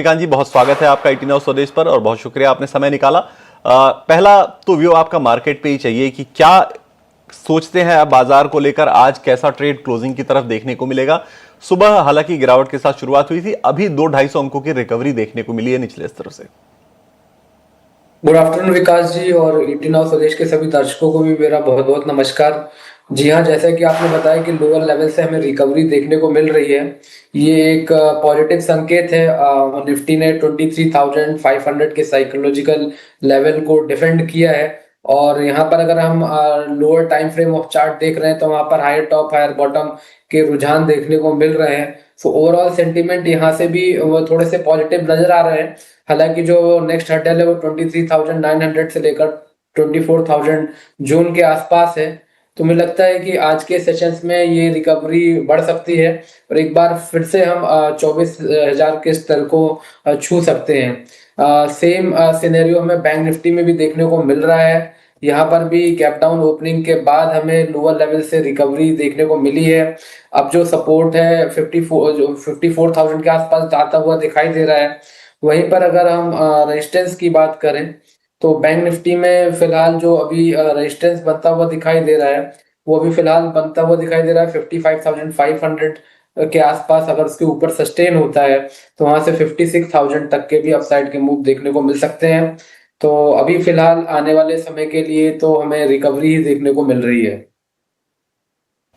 श्रीकांत जी, बहुत स्वागत है आपका 18 हाउस स्वदेश पर और बहुत शुक्रिया आपने समय निकाला। पहला तो व्यू आपका मार्केट पे ही चाहिए कि क्या सोचते हैं आप बाजार को लेकर, आज कैसा ट्रेड क्लोजिंग की तरफ देखने को मिलेगा। सुबह हालांकि गिरावट के साथ शुरुआत हुई थी, अभी 200-250 अंकों की रिकवरी देखने को मिली है निचले स्तर से। गुड आफ्टरनून विकास जी और 18 हाउस स्वदेश के सभी दर्शकों को भी मेरा बहुत बहुत नमस्कार। जी हाँ, जैसा कि आपने बताया कि लोअर लेवल से हमें रिकवरी देखने को मिल रही है। ये एक पॉजिटिव संकेत है। निफ्टी ने 23,500 के साइकोलॉजिकल लेवल को डिफेंड किया है और यहाँ पर अगर हम lower time frame of chart देख रहे हैं तो वहाँ पर हायर टॉप हायर बॉटम के रुझान देखने को मिल रहे हैं। सो ओवरऑल सेंटीमेंट यहाँ से भी वो थोड़े से पॉजिटिव नजर आ रहे हैं। हालांकि जो नेक्स्ट हर्डल है वो 23,900 से लेकर 24,000 जून के आसपास है। तो मुझे लगता है कि आज के सेशंस में ये रिकवरी बढ़ सकती है और एक बार फिर से हम 24,000 के स्तर को छू सकते हैं। सेम सिनेरियो हमें बैंक निफ्टी में भी देखने को मिल रहा है। यहाँ पर भी गैप डाउन ओपनिंग के बाद हमें लोअर लेवल से रिकवरी देखने को मिली है। अब जो सपोर्ट है 54,000 के आसपास जाता हुआ दिखाई दे रहा है। वहीं पर अगर हम रेजिस्टेंस की बात करें तो बैंक निफ्टी में फिलहाल जो अभी रेजिस्टेंस बनता हुआ दिखाई दे रहा है वो अभी फिलहाल बनता हुआ दिखाई दे रहा है 55,500 के आसपास। अगर उसके ऊपर सस्टेन होता है तो वहां से 56,000 तक के भी अपसाइड के मूव देखने को मिल सकते हैं। तो अभी फिलहाल आने वाले समय के लिए तो हमें रिकवरी ही देखने को मिल रही है।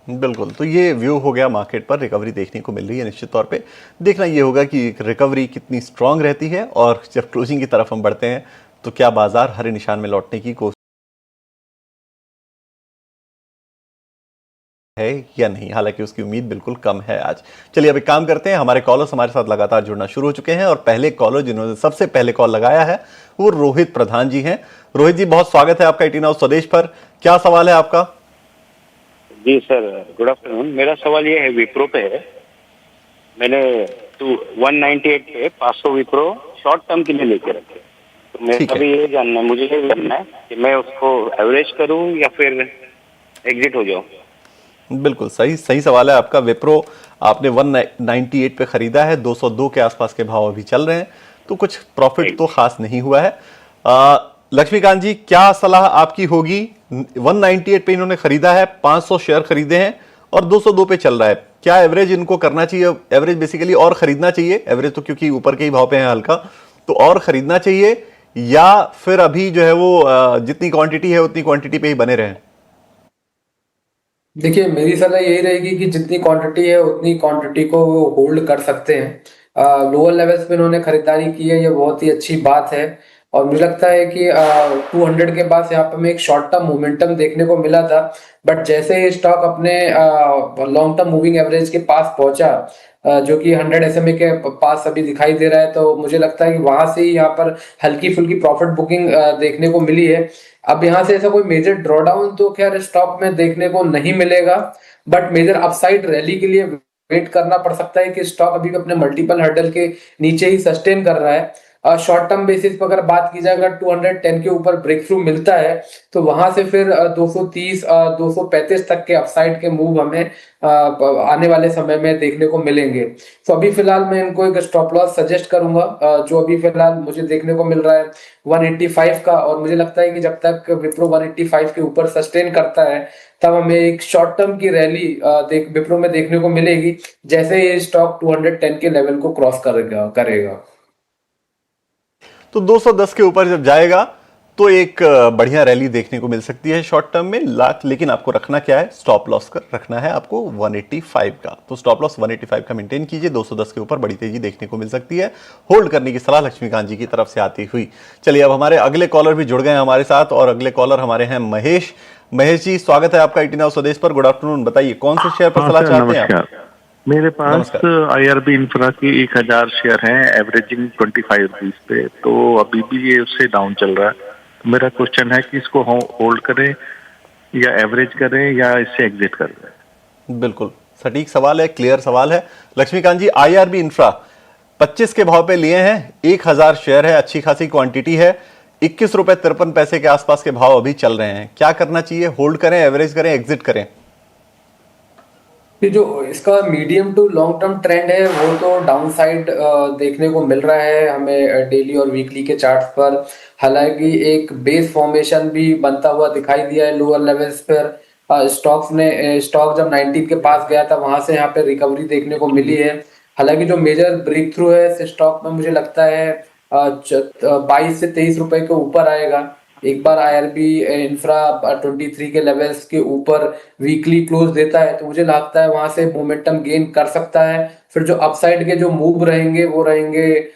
बिल्कुल, तो ये व्यू हो गया मार्केट पर, रिकवरी देखने को मिल रही है। निश्चित तौर पे देखना ये होगा कि रिकवरी कितनी स्ट्रांग रहती है और जब क्लोजिंग की तरफ हम बढ़ते हैं तो क्या बाजार हरे निशान में लौटने की कोशिश है या नहीं। हालांकि उसकी उम्मीद बिल्कुल कम है आज। चलिए अब एक काम करते हैं, हमारे कॉलर्स हमारे साथ लगातार जुड़ना शुरू हो चुके हैं और पहले कॉलर जिन्होंने सबसे पहले कॉल लगाया है वो रोहित प्रधान जी हैं। रोहित जी, बहुत स्वागत है आपका 18 हाउस स्वदेश पर। क्या सवाल है आपका? जी सर, गुड आफ्टरनून। मेरा सवाल ये है, विप्रो पे है। मैंने 198 पे 500 विप्रो शॉर्ट टर्म के लिए लेके रखे। तो मेरा भी ये जानना है, मुझे ये जानना है कि मैं उसको एवरेज करूं या फिर एग्जिट हो जाऊं। बिल्कुल सही सही सवाल है आपका। विप्रो आपने 198 पे खरीदा है, 202 के आसपास के भाव अभी चल रहे हैं, तो कुछ प्रॉफिट तो खास नहीं हुआ है। लक्ष्मीकांत जी, क्या सलाह आपकी होगी? 198 पे इन्होंने खरीदा है, 500 शेयर खरीदे हैं और 202 पे चल रहा है। क्या एवरेज इनको करना चाहिए? एवरेज बेसिकली और खरीदना चाहिए, एवरेज तो क्योंकि ऊपर के ही भाव पे है हल्का, तो और खरीदना चाहिए या फिर अभी जो है वो जितनी क्वांटिटी है उतनी क्वांटिटी पे ही बने रहें? देखिए, मेरी सलाह यही रहेगी कि जितनी क्वांटिटी है उतनी क्वांटिटी को वो होल्ड कर सकते हैं। लोअर लेवल्स पे इन्होंने खरीदारी की है, ये बहुत ही अच्छी बात है। और मुझे लगता है कि 200 के पास यहाँ पे हमें एक शॉर्ट टर्म मोमेंटम देखने को मिला था। बट जैसे ही स्टॉक अपने लॉन्ग टर्म मूविंग एवरेज के पास पहुंचा, जो कि 100 SMA के पास अभी दिखाई दे रहा है, तो मुझे लगता है कि वहां से ही यहाँ पर हल्की फुल्की प्रॉफिट बुकिंग देखने को मिली है। अब यहाँ से ऐसा कोई मेजर ड्रॉडाउन तो खैर स्टॉक में देखने को नहीं मिलेगा, बट मेजर अपसाइड रैली के लिए वेट करना पड़ सकता है कि स्टॉक अभी भी अपने मल्टीपल हर्डल के नीचे ही सस्टेन कर रहा है। शॉर्ट टर्म बेसिस पर अगर बात की जाए, अगर 210 के ऊपर ब्रेक थ्रू मिलता है तो वहां से फिर 230 235 तक के अपसाइड के मूव हमें आने वाले समय में देखने को मिलेंगे। तो अभी फिलहाल मैं इनको एक स्टॉप लॉस सजेस्ट करूंगा, जो अभी फिलहाल मुझे देखने को मिल रहा है 185 का। और मुझे लगता है कि जब तक विप्रो 185 के ऊपर सस्टेन करता है तब हमें एक शॉर्ट टर्म की रैली विप्रो में देखने को मिलेगी, जैसे ये स्टॉक 210 के लेवल को क्रॉस करेगा। तो 210 के ऊपर जब जाएगा तो एक बढ़िया रैली देखने को मिल सकती है शॉर्ट टर्म में। लेकिन आपको रखना क्या है? स्टॉप लॉस कर रखना है आपको 185 का। तो स्टॉप लॉस 185 का मेंटेन कीजिए। 210 के ऊपर बड़ी तेजी देखने को मिल सकती है। होल्ड करने की सलाह लक्ष्मीकांत जी की तरफ से आती हुई। चलिए अब हमारे अगले कॉलर भी जुड़ गए हैं हमारे साथ और अगले कॉलर हमारे हैं महेश। महेश जी, स्वागत है आपका 18 हाउस स्वदेश पर। Good afternoon. बताइए कौन से शेयर पर सलाह चाहते हैं आप? मेरे पास IRB इंफ्रा की 1,000 शेयर हैं, एवरेजिंग 25 रुपीज पे। तो अभी भी ये उससे डाउन चल रहा है। तो मेरा क्वेश्चन है कि इसको होल्ड करें या एवरेज करें या इससे एग्जिट कर दें? बिल्कुल सटीक सवाल है, क्लियर सवाल है। लक्ष्मीकांत जी, IRB इंफ्रा 25 के भाव पे लिए हैं, 1,000 शेयर है, अच्छी खासी क्वांटिटी है, 21 रुपए 53 पैसे के आसपास के भाव अभी चल रहे हैं। क्या करना चाहिए? होल्ड करें, एवरेज करें, एग्जिट करें? ये जो इसका medium to long term trend है वो तो डाउन साइड देखने को मिल रहा है हमें डेली और वीकली के चार्ट्स पर। हालांकि एक बेस फॉर्मेशन भी बनता हुआ दिखाई दिया है लोअर लेवल्स पर। स्टॉक जब 19 के पास गया था वहां से यहाँ पे रिकवरी देखने को मिली है। हालांकि जो मेजर ब्रेक थ्रू है इस स्टॉक में मुझे लगता है 22 से 23 रुपए के ऊपर आएगा। एक बार आईआरबी इंफ्रा 23 के लेवल्स के ऊपर वीकली क्लोज देता है तो मुझे लगता है वहां से मोमेंटम गेन कर सकता है। फिर जो अपसाइड के जो मूव रहेंगे वो रहेंगे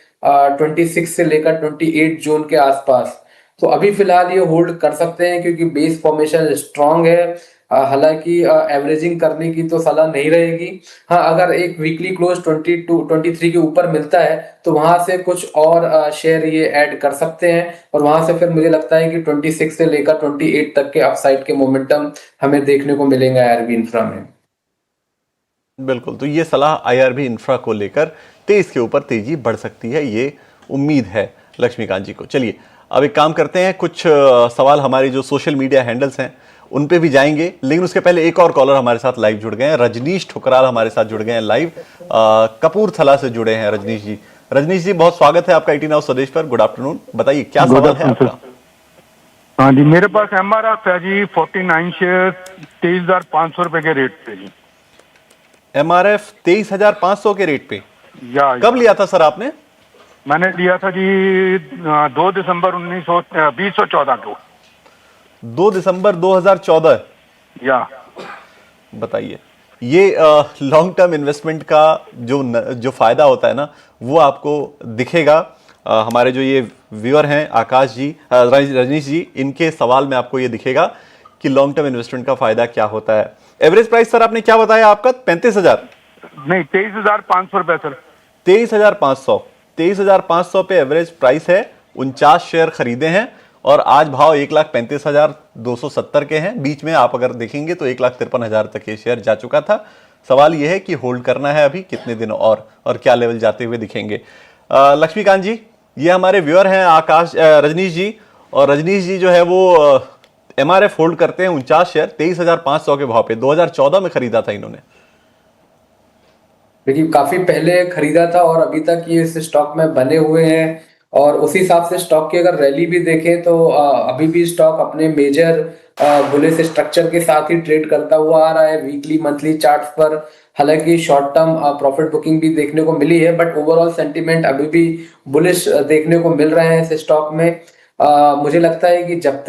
26 से लेकर 28 जोन के आसपास। तो अभी फिलहाल ये होल्ड कर सकते हैं क्योंकि बेस फॉर्मेशन स्ट्रांग है। हालांकि एवरेजिंग करने की तो सलाह नहीं रहेगी। हाँ, अगर एक वीकली क्लोज 23 के ऊपर मिलता है तो वहां से कुछ और शेयर ये ऐड कर सकते हैं और वहां से फिर मुझे लगता है कि 26 से लेकर 28 तक के अपसाइड के मोमेंटम हमें देखने को मिलेंगे आईआरबी इंफ्रा में। बिल्कुल, तो ये सलाह आईआरबी इंफ्रा को लेकर 23 के ऊपर तेजी बढ़ सकती है, ये उम्मीद है लक्ष्मीकांत जी को। चलिए अब एक काम करते हैं, कुछ सवाल हमारे जो सोशल मीडिया हैंडल्स हैं उन पे भी जाएंगे, लेकिन उसके पहले एक और कॉलर हमारे साथ लाइव जुड़ गए हैं। रजनीश ठुकराल हमारे साथ जुड़ गए हैं लाइव, कपूरथला से जुड़े हैं रजनीश जी। रजनीश जी, बहुत स्वागत है आपका 18 हाउस स्वदेश पर। गुड आफ्टरनून, बताइए क्या सवाल है आपका? हाँ जी, मेरे पास एमआरएफ है जी 49 शेयर 23,500 रुपए के रेट पे जी। एमआरएफ 23,500 के रेट पे या कब लिया था सर आपने? मैंने लिया था जी 2 दिसंबर 2014 को। 2 दिसंबर 2014। या बताइए, ये लॉन्ग टर्म इन्वेस्टमेंट का जो फायदा होता है ना वो आपको दिखेगा। हमारे जो ये व्यूअर हैं आकाश जी, रजनीश जी, इनके सवाल में आपको ये दिखेगा कि लॉन्ग टर्म इन्वेस्टमेंट का फायदा क्या होता है। एवरेज प्राइस सर आपने क्या बताया आपका? 35,000 नहीं, 23,500 रुपए सर। 23,500। 23,500 पे एवरेज प्राइस है। 49 शेयर खरीदे हैं और आज भाव 1,35,270 के हैं। बीच में आप अगर देखेंगे तो 1,53,000 तक ये शेयर जा चुका था। सवाल ये है कि होल्ड करना है अभी कितने दिन और क्या लेवल जाते हुए दिखेंगे। लक्ष्मीकांत जी, ये हमारे व्यूअर हैं आकाश, रजनीश जी, और रजनीश जी जो है वो एमआरएफ होल्ड करते हैं 49 शेयर 23,500 के भाव पे। 2014 में खरीदा था इन्होंने। देखिए, काफी पहले खरीदा था और अभी तक ये इस स्टॉक में बने हुए हैं और उसी हिसाब से स्टॉक की अगर रैली भी देखें तो अभी भी स्टॉक अपने मेजर बुलिश स्ट्रक्चर के साथ ही ट्रेड करता हुआ आ रहा है वीकली मंथली चार्ट्स पर। हालांकि शॉर्ट टर्म प्रॉफिट बुकिंग भी देखने को मिली है बट ओवरऑल सेंटीमेंट अभी भी बुलिश देखने को मिल रहे हैं इस स्टॉक में। मुझे लगता है कि जब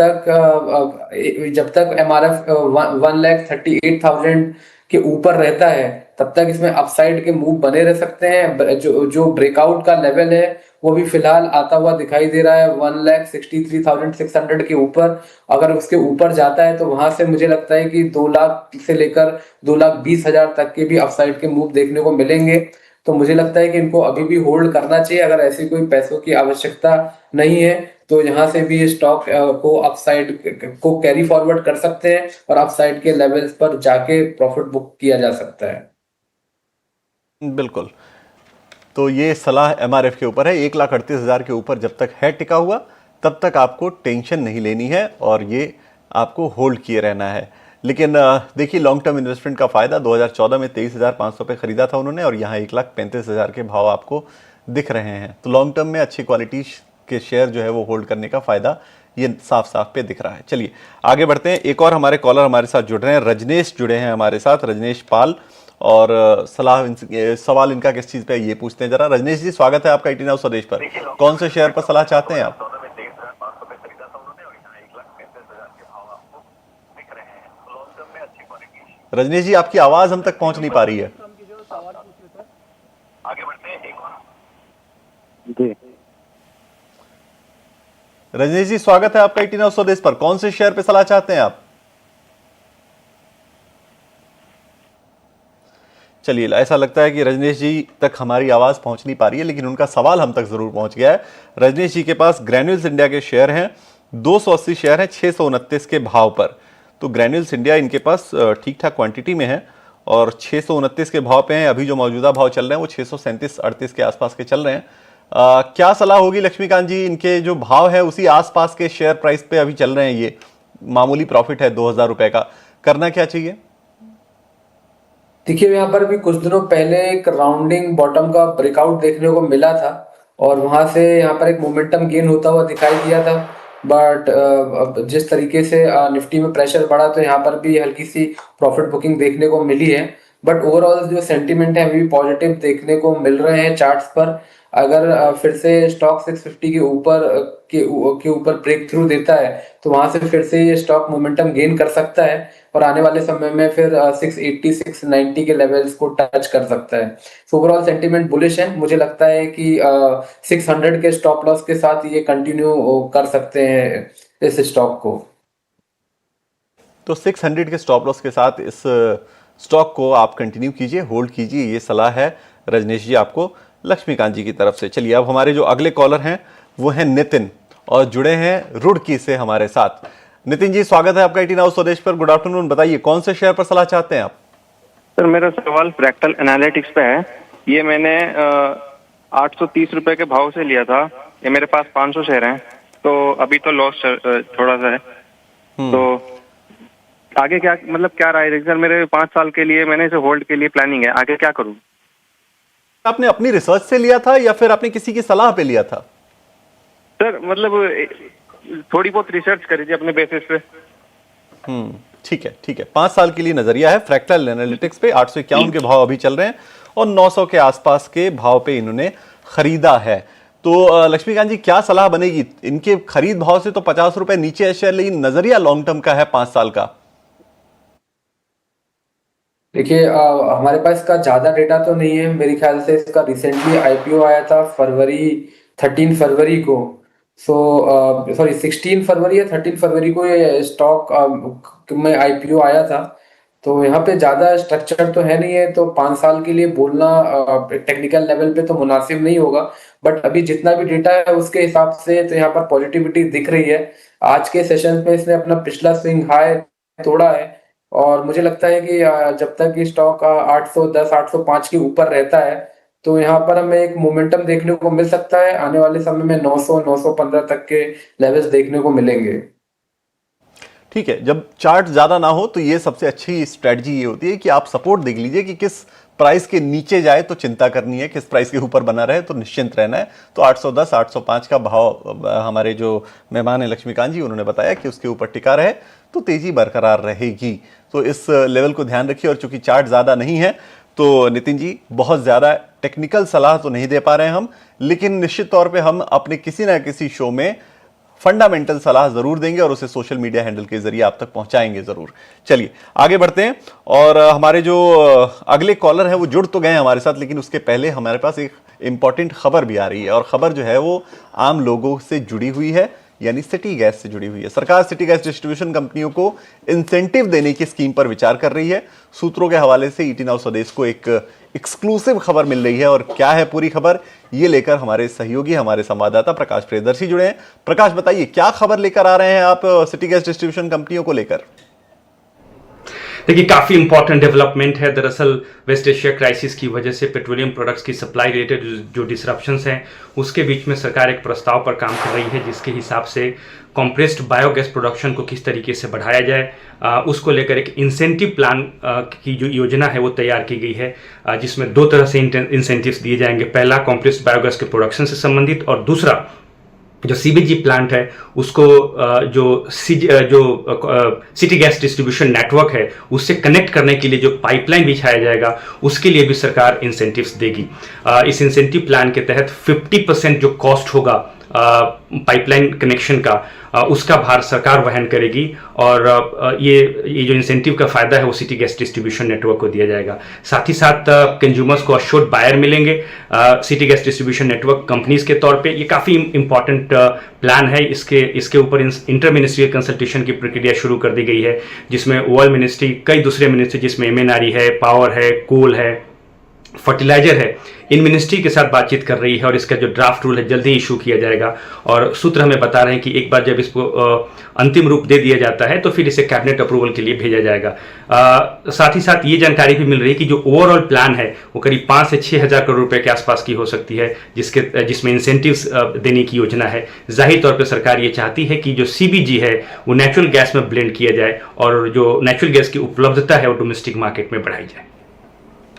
तक एमआरएफ 1,38,000 के ऊपर रहता है तब तक इसमें अपसाइड के मूव बने रह सकते हैं। जो ब्रेकआउट का लेवल है वो भी फिलहाल आता हुआ दिखाई दे रहा है 1,63,600 के ऊपर। अगर उसके ऊपर जाता है तो वहां से मुझे लगता है कि 2 लाख से लेकर 2,20,000 तक के भी अपसाइड के मूव देखने को मिलेंगे। तो मुझे लगता है कि इनको अभी भी होल्ड करना चाहिए। अगर ऐसी कोई पैसों की आवश्यकता नहीं है तो यहाँ से भी स्टॉक को अपसाइड को कैरी फॉरवर्ड कर सकते हैं और अपसाइड के लेवल्स पर जाके प्रॉफिट बुक किया जा सकता है। बिल्कुल, तो ये सलाह एमआरएफ के ऊपर है। 1,38,000 के ऊपर जब तक है टिका हुआ तब तक आपको टेंशन नहीं लेनी है और ये आपको होल्ड किए रहना है। लेकिन देखिए, लॉन्ग टर्म इन्वेस्टमेंट का फायदा 2014 में 23,500 पे खरीदा था उन्होंने और यहाँ 1,35,000 के भाव आपको दिख रहे हैं। तो लॉन्ग टर्म में अच्छी क्वालिटी के शेयर जो है वो होल्ड करने का फायदा ये साफ साफ पे दिख रहा है। चलिए आगे बढ़ते हैं। एक और हमारे कॉलर हमारे साथ जुड़ रहे हैं, रजनेश जुड़े हैं हमारे साथ, रजनेश पाल, और सवाल इनका किस चीज पे ये पूछते हैं जरा। रजनेश जी, स्वागत है आपका 18 हाउस स्वदेश पर। कौन से शेयर पर सलाह चाहते हैं आप? रजनीश जी, आपकी आवाज हम तक पहुंच नहीं पा रही है। रजनीश जी, स्वागत है आपका 18 हाउस स्वदेश पर। कौन से शेयर पे सलाह चाहते हैं आप? चलिए, ऐसा लगता है कि रजनीश जी तक हमारी आवाज पहुंच नहीं पा रही है, लेकिन उनका सवाल हम तक जरूर पहुंच गया है। रजनीश जी के पास ग्रैन्यूल्स इंडिया के शेयर हैं, 280 शेयर हैं 629 के भाव पर। तो ग्रैन्यूल्स इंडिया इनके पास ठीक ठाक क्वांटिटी में है और 629 के भाव पे हैं। अभी जो मौजूदा भाव चल रहे हैं वो 637-38 के आसपास के चल रहे हैं। क्या सलाह होगी लक्ष्मीकांत जी? इनके जो भाव है उसी आसपास के शेयर प्राइस पे अभी चल रहे हैं, ये मामूली प्रॉफिट है 2,000 रुपए का, करना क्या चाहिए? देखिए यहाँ पर भी कुछ दिनों पहले एक राउंडिंग बॉटम का ब्रेकआउट देखने को मिला था और वहां से यहाँ पर एक मोमेंटम गेन होता हुआ दिखाई दिया था। बट अब जिस तरीके से निफ्टी में प्रेशर बढ़ा तो यहाँ पर भी हल्की सी प्रॉफिट बुकिंग देखने को मिली है। बट ओवरऑल जो सेंटीमेंट है अभी भी पॉजिटिव देखने को मिल रहे हैं चार्ट्स पर। अगर फिर से स्टॉक 650 के ऊपर के ऊपर ब्रेक थ्रू देता है तो वहां से फिर से ये स्टॉक मोमेंटम गेन कर सकता है और आने वाले समय में फिर 680 690 के लेवल्स को टच कर सकता है। सो ओवरऑल सेंटीमेंट बुलिश है। मुझे लगता है कि 600 के स्टॉप लॉस के साथ ये कंटिन्यू कर सकते हैं इस स्टॉक को। तो 600 के स्टॉप लॉस के साथ इस स्टॉक को आप कंटिन्यू कीजिए, होल्ड कीजिए, ये सलाह है रजनीश जी आपको लक्ष्मीकांत जी की तरफ से। चलिए अब हमारे जो अगले कॉलर हैं वो हैं नितिन और जुड़े हैं रुड़की से हमारे साथ। नितिन जी स्वागत है आपका 18 हाउस स्वदेश पर। गुड आफ्टरनून, बताइए कौन से शेयर पर सलाह चाहते हैं आप? सर मेरा सवाल फ्रैक्टल एनालिटिक्स पे है। ये मैंने 830 रुपए के भाव से लिया था। ये मेरे पास 500 शेयर हैं, तो अभी तो लॉस थोड़ा सा है। तो आगे क्या मतलब क्या राय है सर? मेरे 5 साल के लिए मैंने इसे होल्ड के लिए प्लानिंग है, आगे क्या करूं? आपने अपनी रिसर्च से लिया था या फिर आपने किसी की सलाह पे लिया था? सर मतलब थोड़ी बहुत रिसर्च करी थी अपने बेसिस पे। ठीक है, ठीक है। 5 साल के लिए नजरिया है फ्रैक्टल एनालिटिक्स पे। 851 के भाव अभी चल रहे हैं और 900 के आसपास के भाव पे इन्होंने खरीदा है। तो लक्ष्मीकांत जी क्या सलाह बनेगी? इनके खरीद भाव से तो 50 रुपए नीचे है शेयर, लेकिन नजरिया लॉन्ग टर्म का है 5 साल का। देखिए हमारे पास इसका ज्यादा डेटा तो नहीं है। मेरे ख्याल से इसका रिसेंटली आईपीओ आया था 13 फरवरी को। सॉरी 16 फरवरी या 13 फरवरी को ये स्टॉक में आईपीओ आया था। तो यहाँ पे ज्यादा स्ट्रक्चर तो है नहीं है, तो 5 साल के लिए बोलना टेक्निकल लेवल पे तो मुनासिब नहीं होगा। बट अभी जितना भी डेटा है उसके हिसाब से तो यहाँ पर पॉजिटिविटी दिख रही है। आज के सेशन में इसने अपना पिछला स्विंग हाई तोड़ा है और मुझे लगता है कि जब तक ये स्टॉक 810 805 के ऊपर रहता है तो यहाँ पर हमें एक मोमेंटम देखने को मिल सकता है। आने वाले समय में 900 915 तक के लेवल्स देखने को मिलेंगे। ठीक है, जब चार्ट ज्यादा ना हो तो ये सबसे अच्छी स्ट्रेटजी ये होती है कि आप सपोर्ट देख लीजिए कि किस प्राइस के नीचे जाए तो चिंता करनी है, किस प्राइस के ऊपर बना रहे तो निश्चिंत रहना है। तो 810 805 का भाव हमारे जो मेहमान है लक्ष्मीकांत जी उन्होंने बताया कि उसके ऊपर टिका रहे तो तेजी बरकरार रहेगी। तो इस लेवल को ध्यान रखिए। और चूंकि चार्ट ज्यादा नहीं है तो नितिन जी बहुत ज्यादा टेक्निकल सलाह तो नहीं दे पा रहे हैं हम, लेकिन निश्चित तौर पे हम अपने किसी ना किसी शो में फंडामेंटल सलाह जरूर देंगे और उसे सोशल मीडिया हैंडल के जरिए आप तक पहुंचाएंगे जरूर। चलिए आगे बढ़ते हैं और हमारे जो अगले कॉलर हैं वो जुड़ तो गए हमारे साथ, लेकिन उसके पहले हमारे पास एक इंपॉर्टेंट खबर भी आ रही है और खबर जो है वो आम लोगों से जुड़ी हुई है, यानी सिटी गैस से जुड़ी हुई है। सरकार सिटी गैस डिस्ट्रीब्यूशन कंपनियों को इंसेंटिव देने की स्कीम पर विचार कर रही है। सूत्रों के हवाले से 18 हाउस स्वदेश को एक एक्सक्लूसिव खबर मिल रही है और क्या है पूरी खबर, ये लेकर हमारे सहयोगी हमारे संवाददाता प्रकाश प्रियदर्शी जुड़े हैं। प्रकाश बताइए क्या खबर लेकर आ रहे हैं आप सिटी गैस डिस्ट्रीब्यूशन कंपनियों को लेकर? देखिए काफी इंपॉर्टेंट डेवलपमेंट है। दरअसल वेस्ट एशिया क्राइसिस की वजह से पेट्रोलियम प्रोडक्ट्स की सप्लाई रिलेटेड जो डिसरप्शंस हैं उसके बीच में सरकार एक प्रस्ताव पर काम कर रही है जिसके हिसाब से कॉम्प्रेस्ड बायोगैस प्रोडक्शन को किस तरीके से बढ़ाया जाए उसको लेकर एक इंसेंटिव प्लान की जो योजना है वो तैयार की गई है, जिसमें 2 तरह से इंसेंटिव्स दिए जाएंगे। पहला कॉम्प्रेस्ड बायोगैस के प्रोडक्शन से संबंधित और दूसरा जो सीबीजी प्लांट है उसको जो सिटी गैस डिस्ट्रीब्यूशन नेटवर्क है उससे कनेक्ट करने के लिए जो पाइपलाइन बिछाया जाएगा उसके लिए भी सरकार इंसेंटिव्स देगी। इस इंसेंटिव प्लान के तहत 50% जो कॉस्ट होगा पाइपलाइन कनेक्शन का उसका भार सरकार वहन करेगी और ये जो इंसेंटिव का फायदा है वो सिटी गैस डिस्ट्रीब्यूशन नेटवर्क को दिया जाएगा। साथ ही साथ कंज्यूमर्स को अश्योर्ड बायर मिलेंगे city gas distribution network companies के तौर पे। ये काफ़ी इंपॉर्टेंट प्लान है। इसके ऊपर इंटर मिनिस्ट्रियल कंसल्टेशन की प्रक्रिया शुरू कर दी गई है जिसमें ऑयल मिनिस्ट्री, कई दूसरे मिनिस्ट्री जिसमें MNRE है, पावर है, कोल है, फर्टिलाइजर है, इन मिनिस्ट्री के साथ बातचीत कर रही है और इसका जो ड्राफ्ट रूल है जल्दी इशू किया जाएगा। और सूत्र हमें बता रहे हैं कि एक बार जब इसको अंतिम रूप दे दिया जाता है तो फिर इसे कैबिनेट अप्रूवल के लिए भेजा जाएगा। साथ ही साथ ये जानकारी भी मिल रही है कि जो ओवरऑल प्लान है वो करीब 5 से 6 हज़ार करोड़ रुपए के आसपास की हो सकती है, जिसमें इंसेंटिव्स देने की योजना है। जाहिर तौर पर सरकार ये चाहती है कि जो CBG है वो नेचुरल गैस में ब्लेंड किया जाए और जो नेचुरल गैस की उपलब्धता है वो डोमेस्टिक मार्केट में बढ़ाई जाए।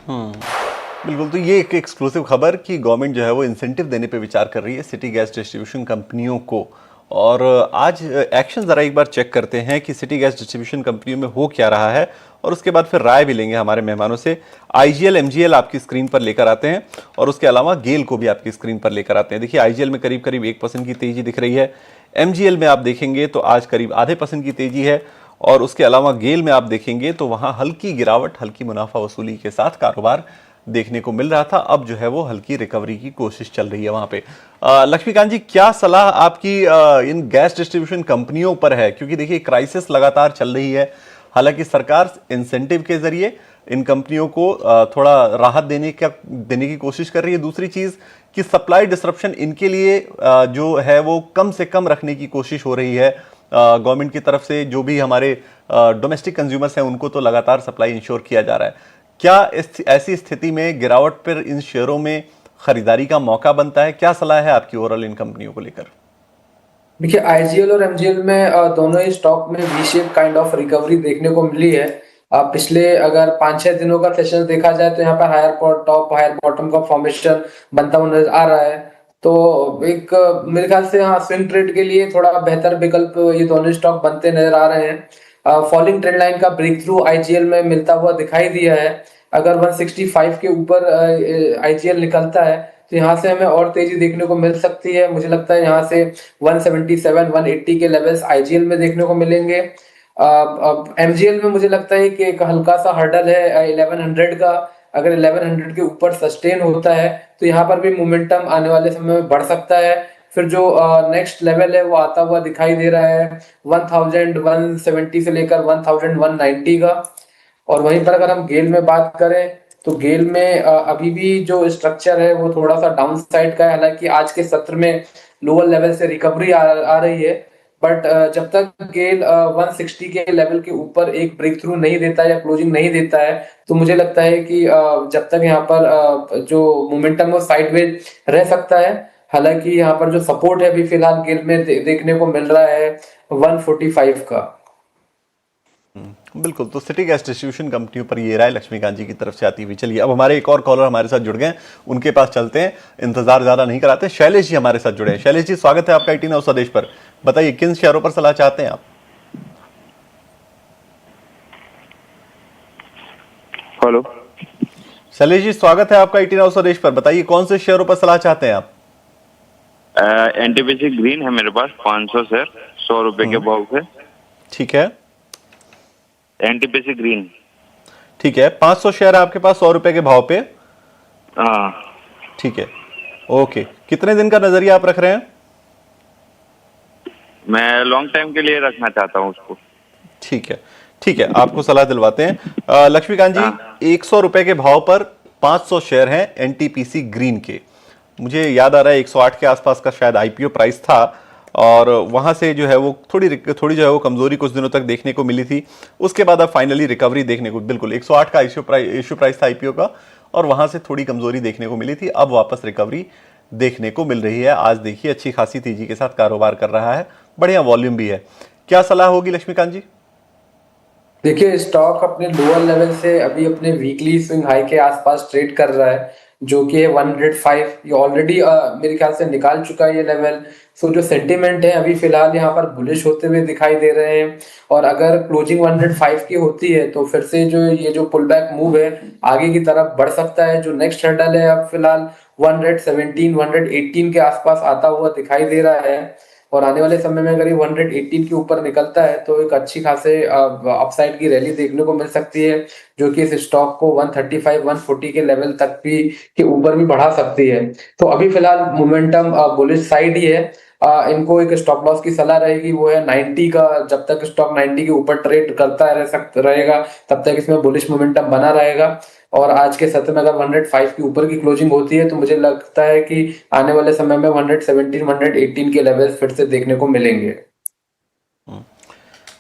बिल्कुल। तो ये एक एक्सक्लूसिव खबर कि गवर्नमेंट जो है वो इंसेंटिव देने पे विचार कर रही है सिटी गैस डिस्ट्रीब्यूशन कंपनियों को। और आज एक्शन ज़रा एक बार चेक करते हैं कि सिटी गैस डिस्ट्रीब्यूशन कंपनियों में हो क्या रहा है, और उसके बाद फिर राय भी लेंगे हमारे मेहमानों से। आईजीएल एमजीएल आपकी स्क्रीन पर लेकर आते हैं, और उसके अलावा गेल को भी आपकी स्क्रीन पर लेकर आते हैं। देखिए, आईजीएल में करीब करीब 1% की तेजी दिख रही है। एमजीएल में आप देखेंगे तो आज करीब आधे % की तेजी है, और उसके अलावा गेल में आप देखेंगे तो वहां हल्की गिरावट, हल्की मुनाफा वसूली के साथ कारोबार देखने को मिल रहा था। अब जो है वो हल्की रिकवरी की कोशिश चल रही है वहां पे। लक्ष्मीकांत जी, क्या सलाह आपकी इन गैस डिस्ट्रीब्यूशन कंपनियों पर है? क्योंकि देखिए, क्राइसिस लगातार चल रही है। हालांकि सरकार इंसेंटिव के जरिए इन कंपनियों को थोड़ा राहत देने की कोशिश कर रही है। दूसरी चीज कि सप्लाई डिसरप्शन इनके लिए जो है वो कम से कम रखने की कोशिश हो रही है गवर्नमेंट की तरफ से। जो भी हमारे डोमेस्टिक कंज्यूमर्स हैं उनको तो लगातार सप्लाई इंश्योर किया जा रहा है। क्या ऐसी स्थिति में गिरावट पर इन शेयरों में खरीदारी का मौका बनता है? क्या सलाह है आपकी ओवरऑल इन कंपनियों को लेकर? देखिए, आईजीएल और एमजीएल में दोनों ही स्टॉक में V shape kind of recovery देखने को मिली है। पिछले अगर 5-6 दिनों का सेशन देखा जाए तो यहाँ पर हायर टॉप हायर बॉटम का फॉर्मेशन बनता हुआ नजर आ रहा है। तो एक मेरे ख्याल से हाँ, स्विंग ट्रेड के लिए थोड़ा बेहतर विकल्प ये दोनों स्टॉक बनते नजर आ रहे हैं। फॉलिंग ट्रेंड लाइन का ब्रेक थ्रू आईजीएल में मिलता हुआ दिखाई दिया है। अगर 165 के ऊपर आईजीएल निकलता है तो यहाँ से हमें और तेजी देखने को मिल सकती है। मुझे लगता है यहाँ से 177 180 के लेवल्स आईजीएल में देखने को मिलेंगे। अब एमजीएल में मुझे लगता है कि एक हल्का सा हर्डल है 1100 का। अगर 1100 के ऊपर सस्टेन होता है तो यहाँ पर भी मोमेंटम आने वाले समय में बढ़ सकता है। फिर जो नेक्स्ट लेवल है वो आता हुआ दिखाई दे रहा है 1170 से लेकर 1190 का। और वहीं पर अगर हम गेल में बात करें तो गेल में अभी भी जो स्ट्रक्चर है वो थोड़ा सा डाउन साइड का है। हालांकि आज के सत्र में लोअर लेवल से रिकवरी आ रही है, बट जब तक गेल 160 के लेवल के ऊपर एक ब्रेक थ्रू नहीं देता है या क्लोजिंग नहीं देता है तो मुझे लगता है कि जब तक यहाँ पर जो मोमेंटम वो साइडवेज रह सकता है। हालांकि यहाँ पर जो सपोर्ट है अभी फिलहाल गेल में देखने को मिल रहा है 145 का। बिल्कुल। तो सिटी गैस डिस्ट्रीब्यूशन कंपनियों पर ये राय लक्ष्मीकांत जी की तरफ से आती हुई। चलिए, अब हमारे एक और कॉलर हमारे साथ जुड़ गए, उनके पास चलते हैं, इंतजार ज्यादा नहीं कराते। शैलेश जी हमारे साथ जुड़े हैं। शैलेश जी, स्वागत है आपका 18 हाउस स्वदेश पर। बताइए, किन शेयरों पर सलाह चाहते हैं आप? हेलो शैलेश जी, स्वागत है आपका 18 हाउस स्वदेश पर। बताइए, कौन से शेयरों पर सलाह चाहते हैं आप? एनटीपीसी ग्रीन है मेरे पास 500 शेयर 100 रुपए के भाव से। ठीक है, एनटीपीसी ग्रीन। ठीक है, 500 शेयर है आपके पास 100 रुपए के भाव पे। हाँ ठीक है, ओके। कितने दिन का नजरिया आप रख रहे हैं? मैं लॉन्ग टाइम के लिए रखना चाहता हूँ उसको। ठीक है, ठीक है, आपको सलाह दिलवाते हैं। लक्ष्मीकांत जी, 100 रुपए के भाव पर 500 शेयर हैं एनटीपीसी ग्रीन के। मुझे याद आ रहा है 108 के आसपास का शायद आईपीओ प्राइस था, और वहां से जो है वो थोड़ी जो है वो कमजोरी कुछ दिनों तक देखने को मिली थी। उसके बाद अब फाइनली रिकवरी देखने को, बिल्कुल 108 का इश्यू प्राइस था आईपीओ का, और वहां से थोड़ी कमजोरी देखने को मिली थी। अब वापस रिकवरी देखने को मिल रही है। आज देखिए, अच्छी खासी तेजी के साथ कारोबार कर रहा है, बढ़िया वॉल्यूम भी है। क्या सलाह होगी लक्ष्मीकांत जी? देखिए, स्टॉक अपने लोअर लेवल से अभी अपने वीकली स्विंग हाई के आसपास ट्रेड कर रहा है, जो कि है 105। ये ऑलरेडी मेरे ख्याल से निकाल चुका है ये लेवल। सो जो सेंटिमेंट है अभी फिलहाल यहाँ पर बुलिश होते हुए दिखाई दे रहे हैं। और अगर क्लोजिंग 105 की होती है तो फिर से जो पुल बैक मूव है आगे की तरफ बढ़ सकता है। जो नेक्स्ट हर्डल है अब फिलहाल 117 118 के आसपास आता हुआ दिखाई दे रहा है। और आने वाले समय में अगर ये 118 के ऊपर निकलता है तो एक अच्छी खासे अपसाइड की रैली देखने को मिल सकती है, जो कि इस स्टॉक को 135 140 के लेवल तक भी के ऊपर भी बढ़ा सकती है। तो अभी फिलहाल मोमेंटम बुलिश साइड ही है। इनको एक स्टॉप लॉस की सलाह रहेगी, वो है 90 का। जब तक स्टॉक 90 के ऊपर ट्रेड करता रहेगा तब तक इसमें बुलिश मोमेंटम बना रहेगा। और आज के सत्र में अगर 105 के ऊपर की क्लोजिंग होती है तो मुझे लगता है कि आने वाले समय में 117 118 के लेवल्स फिर से देखने को मिलेंगे।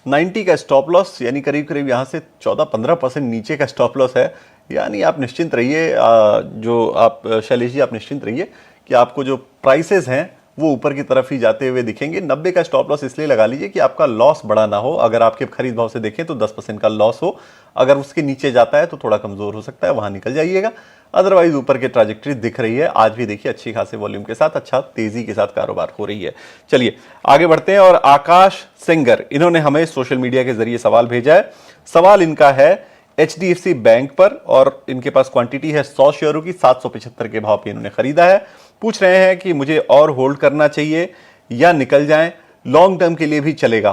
90 का स्टॉप लॉस, यानी करीब करीब यहाँ से 14-15% नीचे का स्टॉप लॉस है। यानी आप निश्चिंत रहिए, जो आप शैलेश जी, आप निश्चिंत रहिए कि आपको जो प्राइसेस हैं वो ऊपर की तरफ ही जाते हुए दिखेंगे। 90 का स्टॉप लॉस इसलिए लगा लीजिए कि आपका लॉस बड़ा ना हो। अगर आपके खरीद भाव से देखें तो 10% का लॉस हो, अगर उसके नीचे जाता है तो थोड़ा कमजोर हो सकता है, वहां निकल जाइएगा। अदरवाइज ऊपर की ट्रैजेक्टरी दिख रही है। आज भी देखिए अच्छी खासी वॉल्यूम के साथ, अच्छा तेजी के साथ कारोबार हो रही है। चलिए आगे बढ़ते हैं। और आकाश सिंगर, इन्होंने हमें सोशल मीडिया के जरिए सवाल भेजा है। सवाल इनका है HDFC बैंक पर, और इनके पास क्वांटिटी है 100 शेयरों की, 775 के भाव पे इन्होंने खरीदा है। पूछ रहे हैं कि मुझे और होल्ड करना चाहिए या निकल जाएं, लॉन्ग टर्म के लिए भी चलेगा।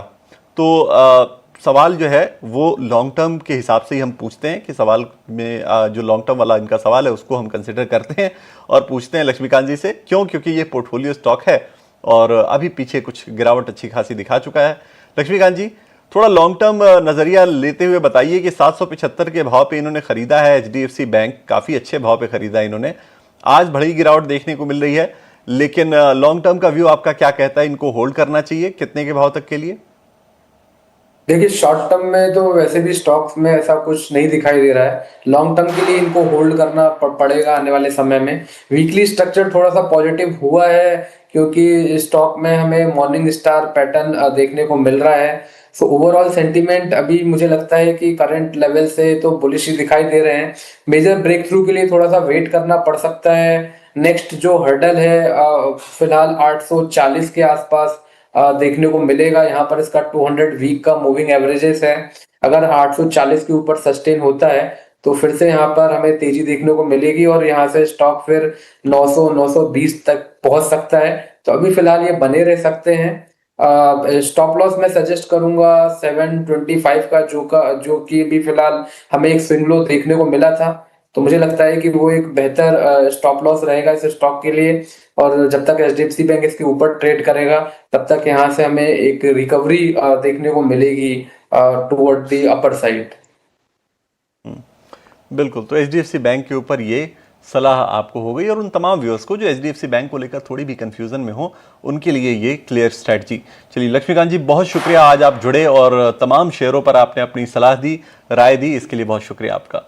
तो सवाल जो है वो लॉन्ग टर्म के हिसाब से ही हम पूछते हैं कि सवाल में जो लॉन्ग टर्म वाला इनका सवाल है उसको हम कंसिडर करते हैं और पूछते हैं लक्ष्मीकांत जी से। क्यों? क्योंकि ये पोर्टफोलियो स्टॉक है और अभी पीछे कुछ गिरावट अच्छी खासी दिखा चुका है। लक्ष्मीकांत जी, थोड़ा लॉन्ग टर्म नजरिया लेते हुए बताइए कि 775 के भाव पे इन्होंने खरीदा है HDFC बैंक, काफी अच्छे भाव पे खरीदा है इन्होंने। आज बड़ी गिरावट देखने को मिल रही है, लेकिन लॉन्ग टर्म का व्यू आपका क्या कहता है? इनको होल्ड करना चाहिए कितने के भाव तक के लिए? देखिए, शॉर्ट टर्म में तो वैसे भी स्टॉक्स में ऐसा कुछ नहीं दिखाई दे रहा है। लॉन्ग टर्म के लिए इनको होल्ड करना पड़ेगा आने वाले समय में। वीकली स्ट्रक्चर थोड़ा सा पॉजिटिव हुआ है क्योंकि स्टॉक में हमें मॉर्निंग स्टार पैटर्न देखने को मिल रहा है। सो ओवरऑल सेंटीमेंट अभी मुझे लगता है कि करंट लेवल से तो बुलिश ही दिखाई दे रहे हैं। मेजर ब्रेक थ्रू के लिए थोड़ा सा वेट करना पड़ सकता है। नेक्स्ट जो हर्डल है फिलहाल 840 के आसपास देखने को मिलेगा। यहाँ पर इसका 200 वीक का मूविंग एवरेजेस है। अगर 840 के ऊपर सस्टेन होता है तो फिर से यहाँ पर हमें तेजी देखने को मिलेगी और यहाँ से स्टॉक फिर 900-920 तक पहुंच सकता है। तो अभी फिलहाल ये बने रह सकते हैं। स्टॉप लॉस मैं सजेस्ट करूंगा 725 का, जो कि भी फिलहाल हमें एक स्विंग लो देखने को मिला था। तो मुझे लगता है कि वो एक बेहतर स्टॉप लॉस रहेगा इस स्टॉक के लिए। और जब तक HDFC बैंक इसके ऊपर ट्रेड करेगा तब तक यहाँ से हमें एक रिकवरी देखने को मिलेगी टुवर्ड द अपर साइड। बिल्कुल, तो HDFC बैंक के ऊपर ये सलाह आपको हो गई, और उन तमाम व्यूअर्स को जो HDFC बैंक को लेकर थोड़ी भी कंफ्यूजन में हो उनके लिए ये क्लियर स्ट्रेटजी। चलिए लक्ष्मीकांत जी, बहुत शुक्रिया, आज आप जुड़े और तमाम शेयरों पर आपने अपनी सलाह दी, राय दी, इसके लिए बहुत शुक्रिया आपका।